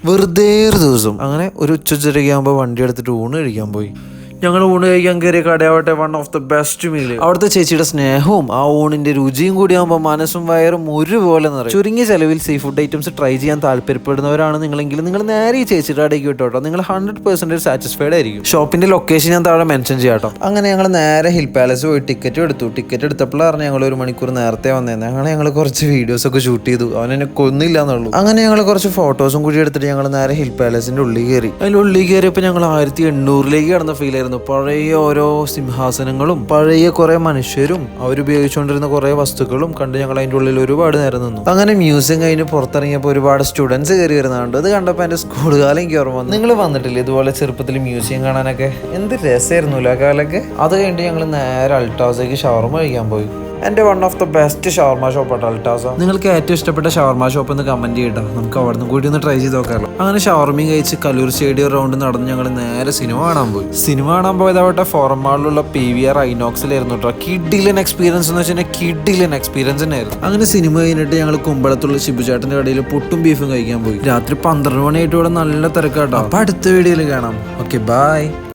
വെറുതെ ഒരു ദിവസം അങ്ങനെ ഒരു ഉച്ചയ്ക്ക് വണ്ടി എടുത്തിട്ട് ഊണ് കഴിക്കാൻ പോയി. ഞങ്ങൾ ഊണ് കഴിക്കാൻ കയറിയ കടയാവട്ടെ one of the best meal. അവിടുത്തെ ചേച്ചിയുടെ സ്നേഹവും ആ ഊണിന്റെ രുചിയും കൂടിയാകുമ്പോൾ മനസ്സും വയറും ഒരുപോലെ നിറയും. ചുരുങ്ങിയ ചെലവിൽ സീ ഫുഡ് ഐറ്റംസ് ട്രൈ ചെയ്യാൻ താല്പര്യപ്പെടുന്നവരാണ് നിങ്ങളെങ്കിൽ നിങ്ങൾ നേരെ ഈ ചേച്ചിയുടെ കടയ്ക്ക് വിട്ടോട്ടോ. നിങ്ങൾ 100% സാറ്റിസ്ഫൈഡ് ആയിരിക്കും. ഷോപ്പിന്റെ ലൊക്കേഷൻ ഞാൻ താഴെ മെൻഷൻ ചെയ്യാട്ടോ. അങ്ങനെ ഞങ്ങൾ നേരെ ഹിൽ പാലസ് പോയി ടിക്കറ്റ് എടുത്തു. ടിക്കറ്റ് എടുത്തപ്പോഴാണ് ഞങ്ങൾ 1 മണിക്കൂർ നേരത്തെ വന്നേന്ന്. ഞങ്ങൾ കുറച്ച് വീഡിയോസ് ഒക്കെ ഷൂട്ട് ചെയ്തു. അവനെന്നെ കൊന്നില്ല എന്നുള്ളൂ. അങ്ങനെ ഞങ്ങൾ കുറച്ച് ഫോട്ടോസും കൂടി എടുത്തിട്ട് ഞങ്ങൾ നേരെ ഹിൽ പാലസിന്റെ ഉള്ളിൽ കയറി. അതിൽ ഉള്ളിൽ കയറിയപ്പോൾ ഞങ്ങൾ 1800 കടന്ന ഫീൽ ആയിരുന്നു. പഴയ ഓരോ സിംഹാസനങ്ങളും പഴയ കുറെ മനുഷ്യരും അവരുപയോഗിച്ചുകൊണ്ടിരുന്ന കുറെ വസ്തുക്കളും കണ്ട് ഞങ്ങൾ അതിൻ്റെ ഉള്ളിൽ ഒരുപാട് നേരം നിന്നു. അങ്ങനെ മ്യൂസിയം കഴിഞ്ഞ് പുറത്തിറങ്ങിയപ്പോൾ ഒരുപാട് സ്റ്റുഡൻസ് കയറി വരുന്നുണ്ട്. അത് കണ്ടപ്പോൾ എൻ്റെ സ്കൂൾ കാലം എനിക്ക് ഓർമ്മ വന്നു. നിങ്ങൾ വന്നിട്ടില്ലേ ഇതുപോലെ ചെറുപ്പത്തിൽ മ്യൂസിയം കാണാനൊക്കെ? എന്ത് രസമായിരുന്നു ആ കാലൊക്കെ. അത് കഴിഞ്ഞിട്ട് ഞങ്ങൾ നേരെ അൾട്ടാസയ്ക്ക് ഷവർമ കഴിക്കാൻ പോയി. എൻ്റെ one of the best shawarma shop അൾട്ടാസ. നിങ്ങൾക്ക് ഏറ്റവും ഇഷ്ടപ്പെട്ട ഷവർമ ഷോപ്പ് എന്ന് കമന്റ് ചെയ്യട്ടോ. നമുക്ക് അവിടെ നിന്ന് കൂടി ഒന്ന് ട്രൈ ചെയ്ത് നോക്കാമല്ലോ. അങ്ങനെ ഷവർമയും കഴിച്ച് കല്ലൂർ സ്റ്റേഡിയം റൗണ്ട് നടന്ന് ഞങ്ങൾ നേരെ സിനിമ കാണാൻ പോയി. സിനിമ കാണാൻ പോയതാവട്ടെ ഫോറം മാളിലുള്ള PVR ഐനോക്സിലായിരുന്നു കേട്ടോ. കിഡിലൻ എക്സ്പീരിയൻസ് എന്ന് വെച്ചാൽ കിഡിലൻ എക്സ്പീരിയൻസ് തന്നെയായിരുന്നു. അങ്ങനെ സിനിമ കഴിഞ്ഞിട്ട് ഞങ്ങൾ കുമ്പളത്തുള്ള ശിബുചേട്ടന്റെ കടയിൽ പുട്ടും ബീഫും കഴിക്കാൻ പോയി. രാത്രി 12 മണിയായിട്ട് ഇവിടെ നല്ല തിരക്കാട്ടോ. അപ്പൊ അടുത്ത വീഡിയോയിൽ കാണാം. Okay bye.